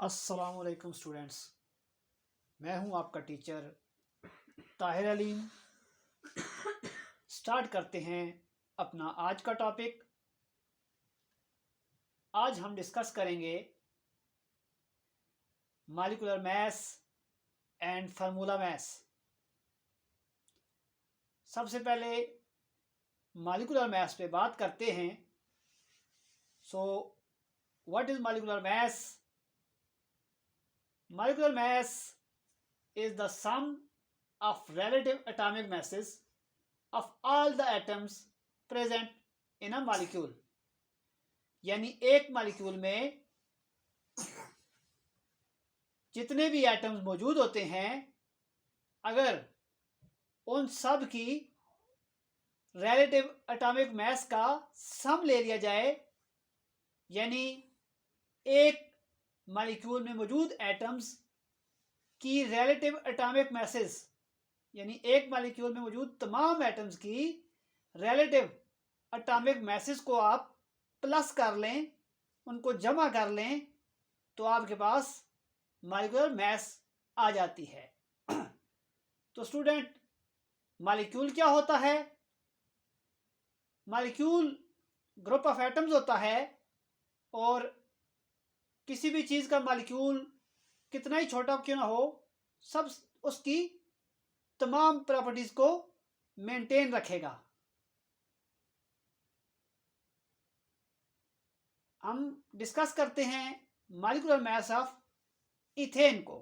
अस्सलामुअलैकुम स्टूडेंट्स, मैं हूं आपका टीचर ताहिर अलीम। स्टार्ट करते हैं अपना आज का टॉपिक। आज हम डिस्कस करेंगे molecular mass and formula mass. सबसे पहले मॉलिक्यूलर मास पे बात करते हैं। So what is molecular mass? Molecular mass is the sum of relative atomic masses of all the atoms present in a molecule। यानी एक मॉलिक्यूल में जितने भी एटम्स मौजूद होते हैं, अगर उन सब की रिलेटिव एटॉमिक मास का सम ले लिया जाए, यानी एक मॉलिक्यूल में मौजूद एटम्स की रिलेटिव एटॉमिक मासेस, यानी एक मॉलिक्यूल में मौजूद तमाम एटम्स की रिलेटिव एटॉमिक मासेस को आप प्लस कर लें, उनको जमा कर लें, तो आपके पास मॉलिक्यूलर मास आ जाती है। तो स्टूडेंट, मॉलिक्यूल क्या होता है? मॉलिक्यूल ग्रुप ऑफ एटम्स होता है, और किसी भी चीज़ का मॉलिक्यूल कितना ही छोटा क्यों ना हो, सब उसकी तमाम प्रॉपर्टीज को मेंटेन रखेगा। हम डिस्कस करते हैं मॉलिक्यूलर मास ऑफ इथेन को।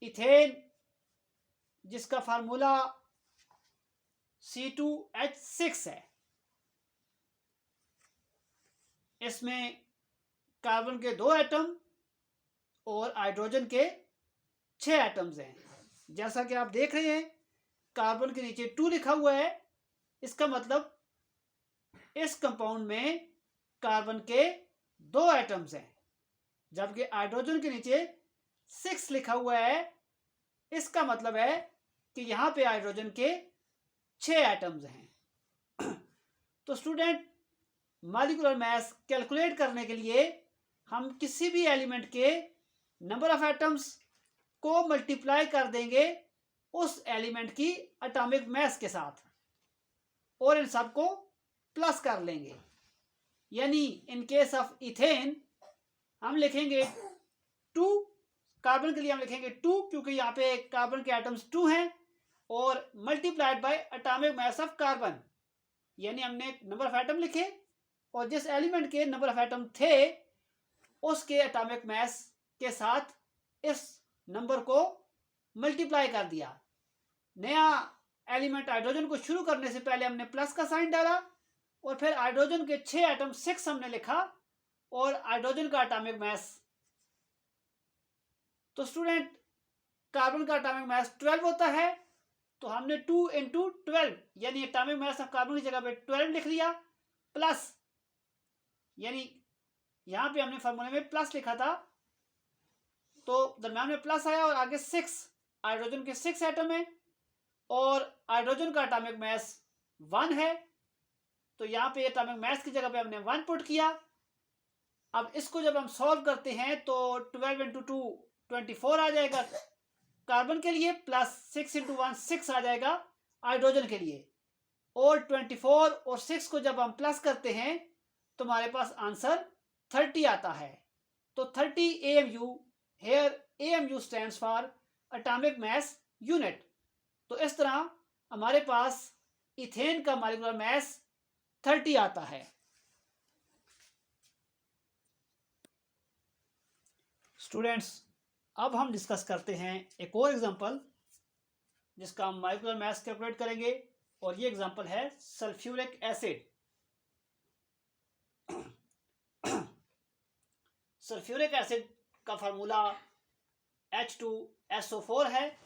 इथेन, जिसका फार्मूला C2H6 है, इसमें कार्बन के 2 एटम और हाइड्रोजन के 6 एटम्स हैं। जैसा कि आप देख रहे हैं, कार्बन के नीचे 2 लिखा हुआ है। इसका मतलब इस कंपाउंड में कार्बन के 2 एटम्स हैं, जबकि हाइड्रोजन के नीचे 6 लिखा हुआ है। इसका मतलब है कि यहाँ पे हाइड्रोजन के 6 एटम्स हैं। तो स्टूडेंट, मॉलिक्यूलर मास कैलकुलेट करने के लिए हम किसी भी एलिमेंट के नंबर ऑफ एटम्स को मल्टीप्लाई कर देंगे उस एलिमेंट की एटॉमिक मास के साथ, और इन सब को प्लस कर लेंगे। यानी इन केस ऑफ इथेन हम लिखेंगे 2, कार्बन के लिए हम लिखेंगे 2, क्योंकि यहाँ पे कार्बन के एटम्स 2 हैं, और multiplied by atomic mass of carbon, यानी हमने नंबर ऑफ एटम लिखे और जिस एलिमेंट के नंबर ऑफ एटम थे उसके एटॉमिक मास के साथ इस नंबर को मल्टीप्लाई कर दिया। नया एलिमेंट हाइड्रोजन को शुरू करने से पहले हमने प्लस का साइन डाला, और फिर हाइड्रोजन के 6 एटम 6 हमने लिखा, और हाइड्रोजन का एटॉमिक मास, तो स्टूडेंट कार्बन का एटॉमिक मास 12 होता है। तो हमने 2 इंटू 12, यानी एटॉमिक मास ऑफ कार्बन की जगह पे 12 लिख लिया, प्लस, यानी यहाँ पे हमने फार्मूले में प्लस लिखा था, तो दरम्यान में प्लस आया, और आगे 6, हाइड्रोजन के 6 एटम है, और हाइड्रोजन का एटॉमिक मास 1 है। तो यहाँ पे एटॉमिक मास की जगह पे हमने 1 पुट किया। अब इसको जब हम सॉल्व करते हैं तो 12 इंटू 2 24 आ जाएगा कार्बन के लिए, प्लस 6 इंटू 1 6 आ जाएगा हाइड्रोजन के लिए, और 24 और 6 को जब हम प्लस करते हैं तो हमारे पास आंसर 30 आता है। तो 30 AMU, here AMU stands for atomic mass unit. तो इस तरह हमारे पास इथेन का मॉलिक्यूलर मास 30 आता है। स्टूडेंट्स, अब हम डिस्कस करते हैं एक और एग्जांपल जिसका हम मॉलिक्यूलर मास कैलकुलेट करेंगे, और ये एग्जांपल है सल्फ्यूरिक एसिड। सल्फ्यूरिक एसिड का फार्मूला H2SO4 है।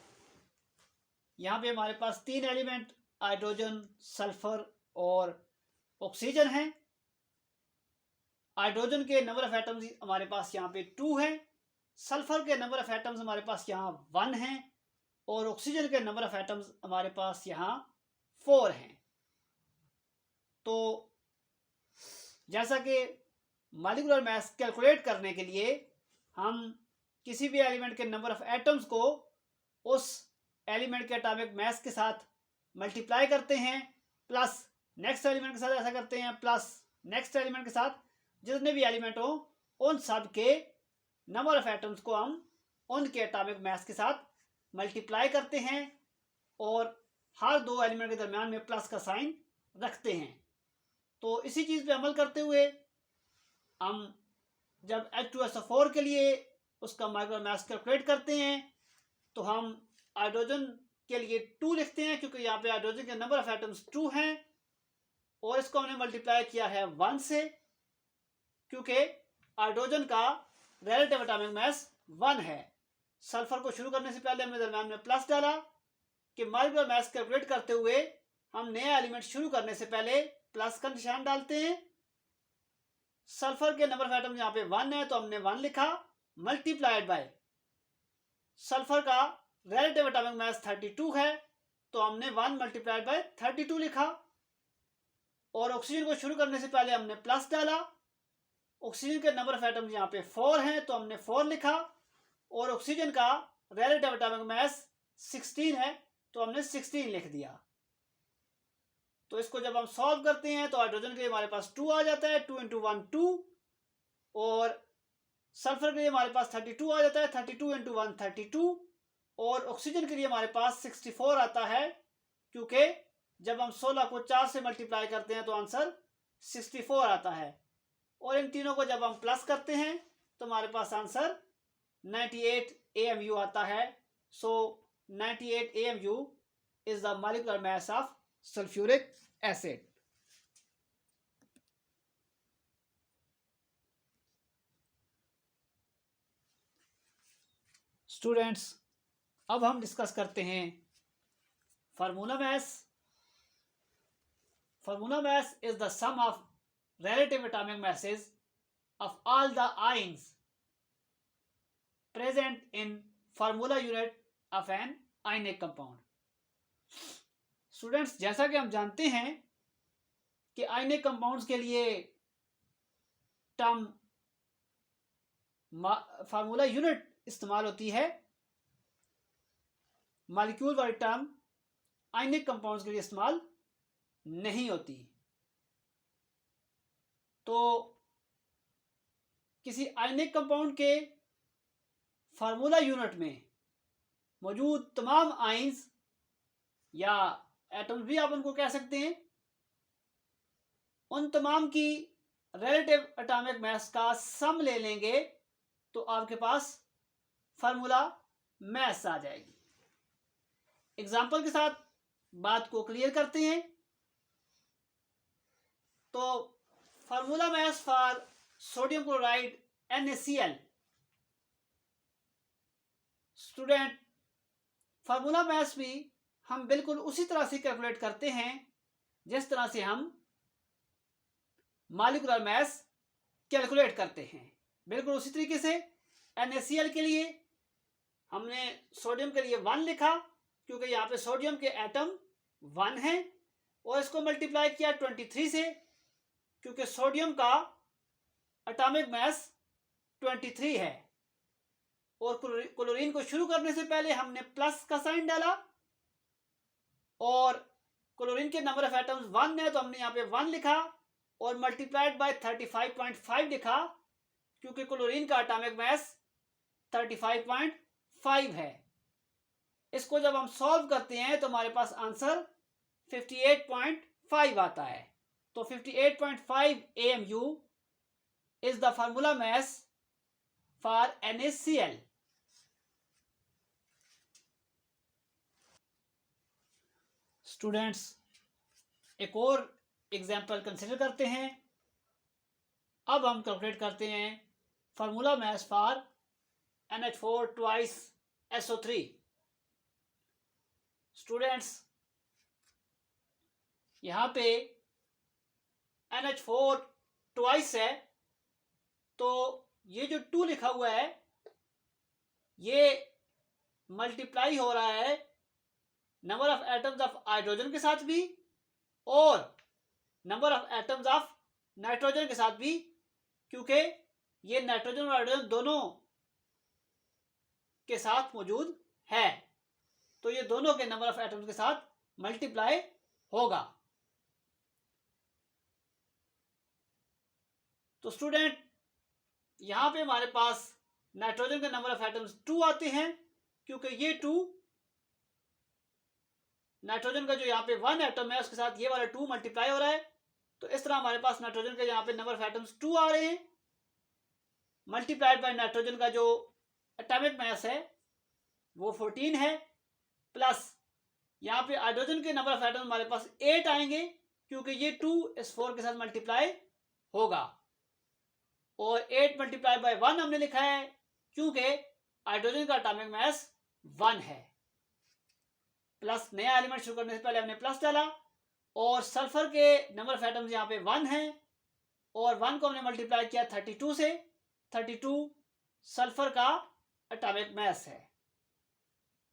यहाँ पे हमारे पास 3 एलिमेंट हाइड्रोजन, सल्फर और ऑक्सीजन हैं। हाइड्रोजन के नंबर ऑफ एटम्स हमारे पास यहाँ पे 2 हैं, सल्फर के नंबर ऑफ एटम्स हमारे पास यहाँ 1 हैं, और ऑक्सीजन के नंबर ऑफ एटम्स हमारे पास यहाँ 4 हैं। तो जैसा कि मॉलिक्यूलर मास कैलकुलेट करने के लिए हम किसी भी एलिमेंट के नंबर ऑफ एटम्स को उस एलिमेंट के एटॉमिक मास के साथ मल्टीप्लाई करते हैं, प्लस नेक्स्ट एलिमेंट के साथ ऐसा करते हैं, प्लस नेक्स्ट एलिमेंट के साथ जितने भी एलिमेंट हो उन सब के नंबर ऑफ एटम्स को हम उनके एटॉमिक मास के साथ मल्टीप्लाई करते हैं और हर दो एलिमेंट के दरमियान में प्लस का साइन रखते हैं। तो इसी चीज़ पे अमल करते हुए हम जब H2SO4 के लिए उसका मॉलिक्यूलर मास कैलकुलेट करते हैं तो हम हाइड्रोजन के लिए 2 लिखते हैं, क्योंकि यहाँ पे हाइड्रोजन के नंबर ऑफ एटम्स 2 हैं और इसको हमने मल्टीप्लाई किया है 1 से, क्योंकि हाइड्रोजन का रिलेटिव एटॉमिक मास 1 है। सल्फर को शुरू करने से पहले हमने दरम्यान में प्लस डाला कि मॉलिक्यूलर मास कैलकुलेट करते हुए हम नया एलिमेंट शुरू करने से पहले प्लस का निशान डालते हैं। सल्फर के नंबर ऑफ एटम यहाँ पे 1 है तो हमने 1 लिखा, मल्टीप्लाइड बाय सल्फर का रिलेटिव एटॉमिक मास 32 है तो हमने 1 मल्टीप्लाइड बाय 32 लिखा। और ऑक्सीजन को शुरू करने से पहले हमने प्लस डाला, ऑक्सीजन के नंबर ऑफ एटम्स यहाँ पे 4 हैं तो हमने 4 लिखा और ऑक्सीजन का रिलेटिव एटॉमिक मास 16 है तो हमने 16 लिख दिया। तो इसको जब हम सॉल्व करते हैं तो हाइड्रोजन के लिए हमारे पास 2 आ जाता है, 2 इंटू 1 2, और सल्फर के लिए हमारे पास 32 आ जाता है, 32 इंटू 1 32, और ऑक्सीजन के लिए हमारे पास 64 आता है, क्योंकि जब हम 16 को 4 से मल्टीप्लाई करते हैं तो आंसर 64 आता है। और इन तीनों को जब हम प्लस करते हैं तो हमारे पास आंसर 98 AMU आता है। So 98 AMU is the molecular mass of sulphuric acid. Students, अब हम डिस्कस करते हैं formula mass. Formula mass is the sum of relative atomic masses of all the ions present in formula unit of an ionic compound। Students, जैसा कि हम जानते हैं कि आयनिक कंपाउंड्स के लिए टर्म फार्मूला यूनिट इस्तेमाल होती है, मॉलिक्यूल वाली टर्म आयनिक कंपाउंड्स के लिए इस्तेमाल नहीं होती। तो किसी आयनिक कंपाउंड के फार्मूला यूनिट में मौजूद तमाम आयंस या एटम्स भी आप उनको कह सकते हैं, उन तमाम की रिलेटिव एटॉमिक मास का सम ले लेंगे तो आपके पास फार्मूला मास आ जाएगी। एग्जाम्पल के साथ बात को क्लियर करते हैं। तो formula mass for sodium chloride NaCl। Student, formula mass भी हम बिल्कुल उसी तरह से कैलकुलेट करते हैं जिस तरह से हम मॉलिक्यूलर मास कैलकुलेट करते हैं। बिल्कुल उसी तरीके से NaCl के लिए हमने सोडियम के लिए 1 लिखा, क्योंकि यहाँ पे सोडियम के एटम 1 हैं, और इसको मल्टीप्लाई किया 23 से, क्योंकि सोडियम का एटॉमिक मास 23 है। और क्लोरीन को शुरू करने से पहले हमने प्लस का साइन डाला, और क्लोरीन के नंबर ऑफ एटम्स 1 है तो हमने यहाँ पे 1 लिखा और मल्टीप्लाइड बाय 35.5 लिखा, क्योंकि क्लोरीन का एटॉमिक मास 35.5 है। इसको जब हम सॉल्व करते हैं तो हमारे पास आंसर 58.5 आता है। तो 58.5 AMU is the formula mass for NaCl। Students, एक और एग्जाम्पल कंसिडर करते हैं। अब हम कैलकुलेट करते हैं formula mass for NH4 twice SO3। Students, यहाँ पे NH4 ट्वाइस है तो ये जो 2 लिखा हुआ है ये मल्टीप्लाई हो रहा है number of atoms of hydrogen के साथ भी और number of atoms of nitrogen के साथ भी क्योंकि ये नाइट्रोजन और हाइड्रोजन दोनों के साथ मौजूद है, तो ये दोनों के नंबर ऑफ एटम्स के साथ मल्टीप्लाई होगा। तो स्टूडेंट यहां पे हमारे पास नाइट्रोजन के नंबर ऑफ एटम्स 2 आते हैं, क्योंकि ये 2 नाइट्रोजन का जो यहाँ पे 1 एटम है उसके साथ ये वाला 2 मल्टीप्लाई हो रहा है। तो इस तरह हमारे पास नाइट्रोजन के यहाँ पे नंबर ऑफ एटम्स 2 आ रहे हैं, मल्टीप्लाइड बाय नाइट्रोजन का जो एटॉमिक मास है वो 14 है, प्लस यहाँ पे हाइड्रोजन के नंबर ऑफ एटम्स हमारे पास 8 आएंगे, क्योंकि ये 2 इस 4 के साथ मल्टीप्लाई होगा। और 8 मल्टीप्लाई बाय 1 हमने लिखा है क्योंकि हाइड्रोजन का एटॉमिक मास 1 है। प्लस नया एलिमेंट शुरू करने से पहले हमने प्लस डाला, और सल्फर के नंबर ऑफ एटम्स यहाँ पे 1 है, और 1 को हमने मल्टीप्लाई किया 32 से। 32 सल्फर का एटॉमिक मास है।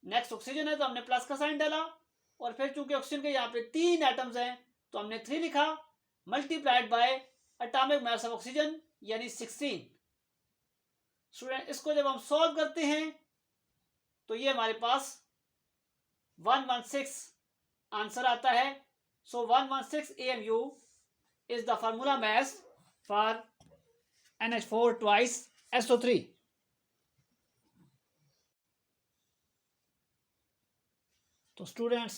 नेक्स्ट ऑक्सीजन है तो हमने प्लस का साइन डाला, और फिर चूंकि ऑक्सीजन के यहाँ पे 3 एटम्स हैं तो हमने 3 लिखा, multiplied by atomic mass of oxygen यानी 16। स्टूडेंट इसको जब हम सॉल्व करते हैं तो ये हमारे पास 116 आंसर आता है। सो 116 AMU is the formula mass for NH4 twice SO3। तो स्टूडेंट्स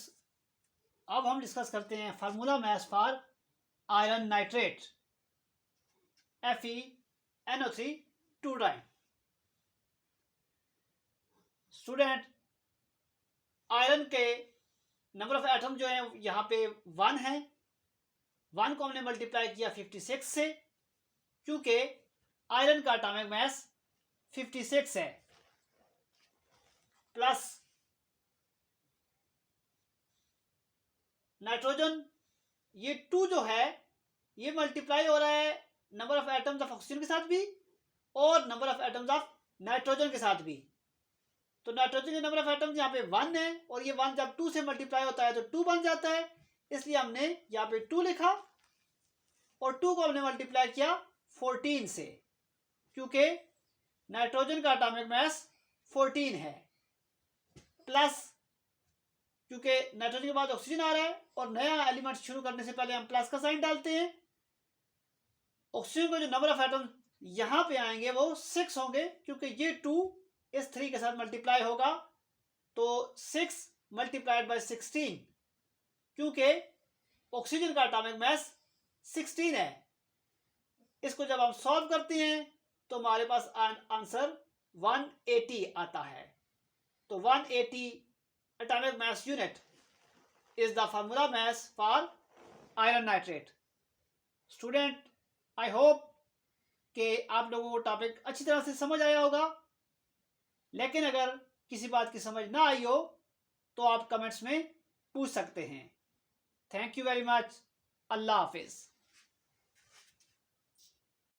अब हम डिस्कस करते हैं formula mass for iron nitrate FeNO3 2 डाई। स्टूडेंट आयरन के नंबर ऑफ एटम जो है यहाँ पे 1 है, 1 को हमने मल्टीप्लाई किया 56 से, क्योंकि आयरन का एटॉमिक मास 56 है, प्लस नाइट्रोजन ये 2 जो है ये मल्टीप्लाई हो रहा है number of atoms of oxygen के साथ भी और number of atoms of nitrogen के साथ भी। तो नाइट्रोजन के नंबर ऑफ एटम्स यहाँ पे 1 है, और ये 1 जब 2 से मल्टीप्लाई होता है तो 2 बन जाता है, इसलिए हमने यहाँ पे 2 लिखा, और 2 को हमने मल्टीप्लाई किया 14 से, क्योंकि नाइट्रोजन का एटॉमिक मास 14 है, प्लस क्योंकि नाइट्रोजन के बाद ऑक्सीजन आ रहा है और नया एलिमेंट शुरू करने से पहले हम प्लस का साइन डालते हैं। ऑक्सीजन का जो नंबर ऑफ एटम यहां पे आएंगे वो 6 होंगे, क्योंकि ये 2 इस 3 के साथ मल्टीप्लाई होगा, तो 6 मल्टीप्लाइड बाय 16, क्योंकि ऑक्सीजन का एटॉमिक मास 16 है। इसको जब हम सॉल्व करते हैं तो हमारे पास आंसर 180 आता है। तो 180 atomic mass unit is the formula mass for iron nitrate। Student I hope कि आप लोगों को टॉपिक अच्छी तरह से समझ आया होगा, लेकिन अगर किसी बात की समझ ना आई हो तो आप कमेंट्स में पूछ सकते हैं। Thank you very much. अल्लाह हाफिज़।